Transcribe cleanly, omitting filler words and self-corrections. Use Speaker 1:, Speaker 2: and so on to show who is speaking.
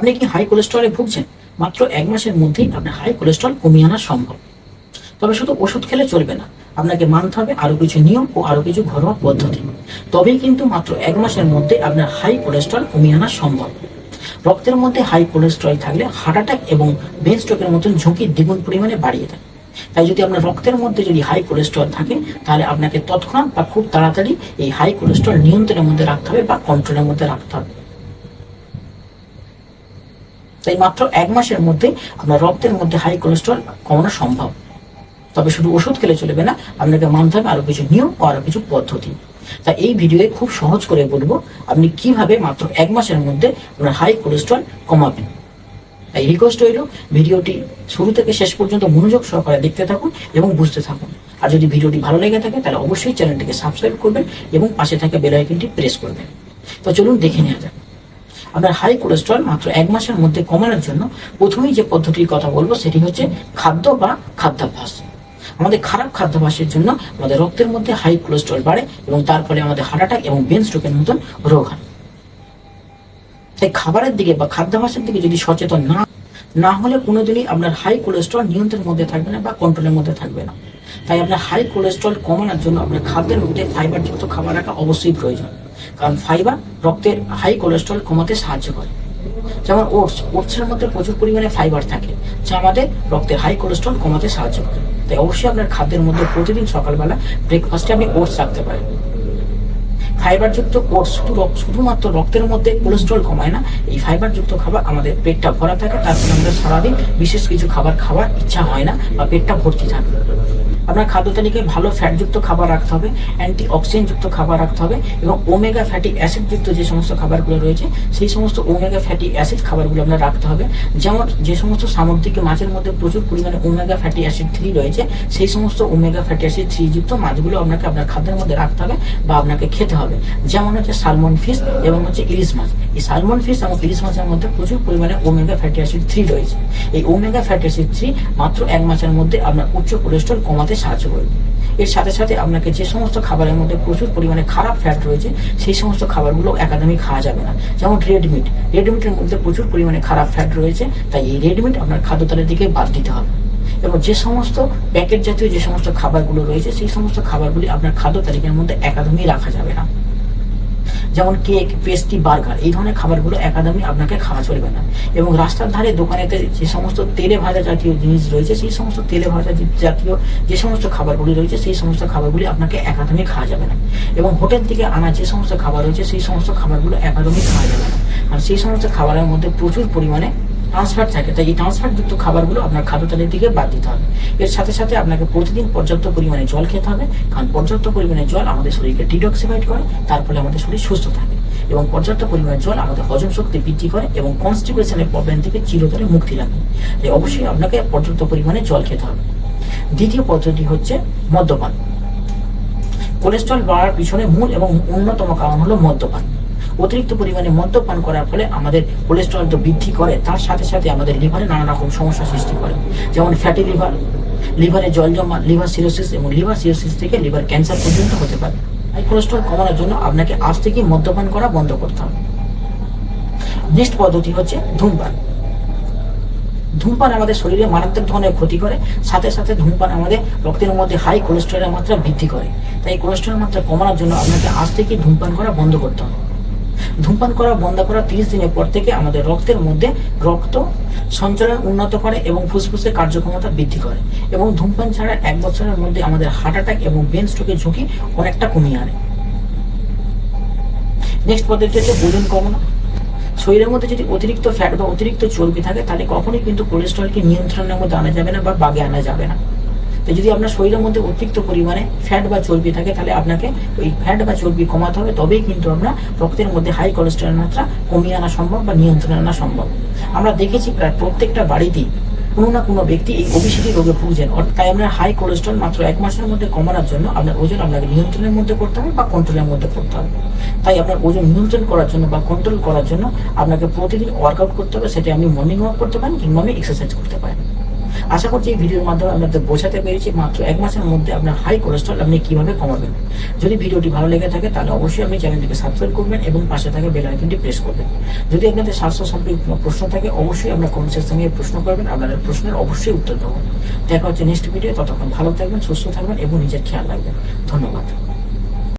Speaker 1: আপনি কি হাই কোলেস্ট্রলে ভুগছেন? মাত্র 1 মাসের মধ্যেই আপনার হাই কোলেস্ট্রল কমিয়ে আনা সম্ভব। তবে শুধু ওষুধ খেলে চলবে না, আপনাকে মানতে হবে আরো কিছু নিয়ম ও আরো কিছু ঘরোয়া পদ্ধতি। তবেই কিন্তু মাত্র 1 মাসের মধ্যে আপনার হাই কোলেস্ট্রল কমিয়ে আনা সম্ভব। রক্তের মধ্যে হাই কোলেস্ট্রল থাকলে হার্ট অ্যাটাক এবং ব্রেন স্ট্রোকের মতন ঝুঁকি দ্বিগুণ পরিমাণে বাড়িয়ে দেয়। তাই যদি আপনার রক্তের মধ্যে যদি হাই কোলেস্ট্রল থাকে, তাহলে আপনাকে তৎক্ষণাৎ বা খুব তাড়াতাড়ি এই হাই কোলেস্ট্রল নিয়ন্ত্রণের মধ্যে রাখতে হবে বা কন্ট্রোলের মধ্যে রাখতে হবে। তাই মাত্র 1 মাসের মধ্যে আপনার রক্তের মধ্যে হাই কোলেস্ট্রল কমানো সম্ভব। তবে শুধু ওষুধ খেলে চলবে না, আপনাকে মানতে হবে আরো কিছু নিয়ম ও আরো কিছু পদ্ধতি। তাই এই ভিডিওয়ে খুব সহজ করে বলবো আপনি কিভাবে মাত্র 1 মাসের মধ্যে আপনার হাই কোলেস্ট্রল কমাবেন। তাই রিকোয়েস্ট রইল, ভিডিওটি শুরু থেকে শেষ পর্যন্ত মনোযোগ সহকারে দেখতে থাকুন এবং বুঝতে থাকুন। আর যদি ভিডিওটি ভালো লেগে থাকে তাহলে অবশ্যই চ্যানেলটিকে সাবস্ক্রাইব করবেন এবং পাশে থাকা বেল আইকনটি প্রেস করবেন। তো চলুন দেখে নেওয়া যাক। আপনার হাই কোলেস্ট্রল মাত্র 1 মাসের মধ্যে কমানোর জন্য প্রথমেই যে পদ্ধতির কথা বলবো সেটি হচ্ছে খাদ্য বা খাদ্যাভ্যাস। আমাদের খারাপ খাদ্যাভ্যাসের জন্য আমাদের রক্তের মধ্যে হাই কোলেস্ট্রল বাড়ে এবং তার ফলে আমাদের হার্ট অ্যাটাক এবং ব্রেন স্ট্রোকের মতন রোগ হয়। তাই খাবারের দিকে বা খাদ্যাভ্যাসের দিকে যদি সচেতন না হলে কোনোদিনই আপনার হাই কোলেস্ট্রল নিয়ন্ত্রণের মধ্যে থাকবে না বা কন্ট্রোলের মধ্যে থাকবে না। তাই আপনার হাই কোলেস্ট্রল কমানোর জন্য আপনার খাদ্যের মধ্যে ফাইবার যুক্ত খাবার রাখা অবশ্যই প্রয়োজন, কারণ ফাইবার রক্তের হাই কোলেস্ট্রল কমাতে সাহায্য করে। যেমন ওটসের মধ্যে প্রচুর পরিমাণে ফাইবার থাকে, যা আমাদের রক্তের হাই কোলেস্ট্রল কমাতে সাহায্য করে। তাই অবশ্যই আপনার খাদ্যের মধ্যে প্রতিদিন সকালবেলা ব্রেকফাস্টে আপনি ওটস রাখতে পারেন। ফাইবার যুক্ত ওটস শুধুমাত্র রক্তের মধ্যে কোলেস্ট্রল কমায় না, এই ফাইবার যুক্ত খাবার আমাদের পেটটা ভরা থাকে, তার ফলে আমাদের সারাদিন বিশেষ কিছু খাবার খাওয়ার ইচ্ছা হয় না বা পেটটা ভর্তি থাকে। আপনার খাদ্য তালিকায় ভালো ফ্যাটযুক্ত খাবার রাখতে হবে, অ্যান্টি অক্সিডেন্ট যুক্ত খাবার রাখতে হবে এবং ওমেগা ফ্যাটি অ্যাসিড যুক্ত যে সমস্ত খাবারগুলো রয়েছে সেই সমস্ত ওমেগা ফ্যাটি অ্যাসিড খাবারগুলো আপনার রাখতে হবে। যেমন যে সমস্ত সামুদ্রিক মাছের মধ্যে প্রচুর পরিমাণে ওমেগা ফ্যাটি অ্যাসিড 3 রয়েছে, সেই সমস্ত ওমেগা ফ্যাটি অ্যাসিড 3 যুক্ত মাছগুলো আপনাকে আপনার খাদ্যের মধ্যে রাখতে হবে বা আপনাকে খেতে হবে। যেমন হচ্ছে সালমন ফিশ এবং হচ্ছে ইলিশ মাছ। এই সালমন ফিশ এবং ইলিশ মাছের মধ্যে প্রচুর পরিমাণে ওমেগা ফ্যাটি অ্যাসিড 3 রয়েছে। এই ওমেগা ফ্যাটি অ্যাসিড 3 মাত্র 1 মাসের মধ্যে আপনার উচ্চ কোলেস্ট্রল কমাতে সাহায্য করবে। এর সাথে সাথে আপনাকে যে সমস্ত খাবারের মধ্যে প্রচুর পরিমাণে খারাপ ফ্যাট রয়েছে সেই সমস্ত খাবারগুলো একদমই খাওয়া যাবে না। যেমন রেড মিটের মধ্যে প্রচুর পরিমাণে খারাপ ফ্যাট রয়েছে, তাই এই রেড মিট আপনার খাদ্য তালিকা থেকে বাদ দিতে হবে। এবং যে সমস্ত প্যাকেট জাতীয় যে সমস্ত খাবারগুলো রয়েছে সেই সমস্ত খাবারগুলি আপনার খাদ্য তালিকার মধ্যে একদমই রাখা যাবে না। যেমন কেক, পেস্ট্রি, বার্গার, এই ধরনের খাবারগুলো একদমই আপনাকে খাওয়া চলবে না। এবং রাস্তার ধারে দোকানেতে যে সমস্ত তেলে ভাজা জাতীয় জিনিস রয়েছে সেই সমস্ত তেলে ভাজা জাতীয় যে সমস্ত খাবারগুলি রয়েছে সেই সমস্ত খাবারগুলি আপনাকে একদমই খাওয়া যাবে না। এবং হোটেল থেকে আনা যে সমস্ত খাবার রয়েছে সেই সমস্ত খাবারগুলো একদমই খাওয়া যাবে না, কারণ সেই সমস্ত খাবারের মধ্যে প্রচুর পরিমাণে ট্রান্সফার থাকে। তাই এই ট্রান্সফার যুক্ত খাবারগুলো আপনার খাদ্য তালিকা থেকে বাদ দিতে হবে। এর সাথে সাথে আপনাকে প্রতিদিন পর্যাপ্ত পরিমাণে জল খেতে হবে, কারণ পর্যাপ্ত পরিমাণে জল আমাদের শরীরকে ডিটক্সিফাইড করে, তার ফলে আমাদের শরীর সুস্থ থাকে। এবং পর্যাপ্ত পরিমাণে জল আমাদের হজম শক্তি বৃদ্ধি করে এবং কনস্টিপেশনের প্রবলেম থেকে চিরতরে মুক্তি রাখে। তাই অবশ্যই আপনাকে পর্যাপ্ত পরিমাণে জল খেতে হবে। দ্বিতীয় পদ্ধতি হচ্ছে মদ্যপান। কোলেস্ট্রল বাড়ার পিছনে মূল এবং অন্যতম কারণ হলো মদ্যপান। অতিরিক্ত পরিমাণে মদ্যপান করার ফলে আমাদের কোলেস্ট্রল তো বৃদ্ধি করে, তার সাথে সাথে আমাদের লিভারে নানা রকম সমস্যা সৃষ্টি করে। যেমন ফ্যাটি লিভার, লিভারে জল জমা, লিভার সিরোসিস এবং লিভার সিরোসিস থেকে লিভার ক্যান্সার পর্যন্ত হতে পারে। এই কোলেস্ট্রল কমানোর জন্য আপনাকে আজ থেকে মদ্যপান করা বন্ধ করতে হবে। নেক্সট পদ্ধতি হচ্ছে ধূমপান। ধূমপান আমাদের শরীরে মারাত্মক ধরনের ক্ষতি করে, সাথে সাথে ধূমপান আমাদের রক্তের মধ্যে হাই কোলেস্ট্রলের মাত্রা বৃদ্ধি করে। তাই কোলেস্ট্রলের মাত্রা কমানোর জন্য আপনাকে আজ থেকে ধূমপান করা বন্ধ করতে হবে। ধূমপান করা বন্ধ করার 30 দিনের পর থেকে আমাদের রক্তের মধ্যে রক্ত সঞ্চালন উন্নত করে এবং ফুসফুসের কার্যক্ষমতা বৃদ্ধি করে। এবং ধূমপান ছাড়া 1 বছরের মধ্যে আমাদের হার্ট অ্যাটাক এবং ব্রেন স্ট্রোকের ঝুঁকি অনেকটা কমিয়ে আনে। নেক্সট পদ্ধতি হচ্ছে ওজন কমানো। শরীরের মধ্যে যদি অতিরিক্ত ফ্যাট বা অতিরিক্ত চর্বি থাকে তাহলে কখনোই কিন্তু কোলেস্ট্রলকে নিয়ন্ত্রণের মধ্যে আনা যাবে না বা বাগে আনা যাবে না। তো যদি আপনার শরীরের মধ্যে অতিরিক্ত পরিমাণে ফ্যাট বা চর্বি থাকে তাহলে আপনাকে ওই ফ্যাট বা চর্বি কমাতে হবে, তবেই কিন্তু আপনার রক্তের মধ্যে হাই কোলেস্ট্রলের মাত্রা কমিয়ে আনা সম্ভব বা নিয়ন্ত্রণে আনা সম্ভব। আমরা দেখেছি প্রায় প্রত্যেকটা বাড়িতেই কোনো না কোনো ব্যক্তি এই ওবেসিটি রোগে ভুগছেন। তাই আপনার হাই কোলেস্ট্রল মাত্র 1 মাসের মধ্যে কমানোর জন্য আপনার ওজন আপনাকে নিয়ন্ত্রণের মধ্যে করতে হবে বা কন্ট্রোলের মধ্যে করতে হবে। তাই আপনার ওজন নিয়ন্ত্রণ করার জন্য বা কন্ট্রোল করার জন্য আপনাকে প্রতিদিন ওয়ার্কআউট করতে হবে। সেটা আপনি মর্নিং ওয়াক করতে পারেন কিংবা আপনি এক্সারসাইজ করতে পারেন। আশা করছি এই ভিডিওর মাধ্যমে আপনাদের বোঝাতে পেরেছি মাত্র 1 মাসের মধ্যে আপনার হাই কোলেস্ট্রল আপনি কিভাবে কমাবেন। যদি ভিডিওটি ভালো লেগে থাকে তাহলে অবশ্যই আপনি চ্যানেলটিকে সাবস্ক্রাইব করবেন এবং পাশে থাকা বেল আইকনটি প্রেস করবেন। যদি আপনাদের স্বাস্থ্য সম্পর্কিত কোনো প্রশ্ন থাকে অবশ্যই আপনার কমেন্ট সেকশনে প্রশ্ন করবেন, আপনাদের প্রশ্নের অবশ্যই উত্তর দেবো। দেখা হচ্ছে নেক্সট ভিডিও, ততক্ষণ ভালো থাকবেন, সুস্থ থাকবেন এবং নিজের খেয়াল রাখবেন। ধন্যবাদ।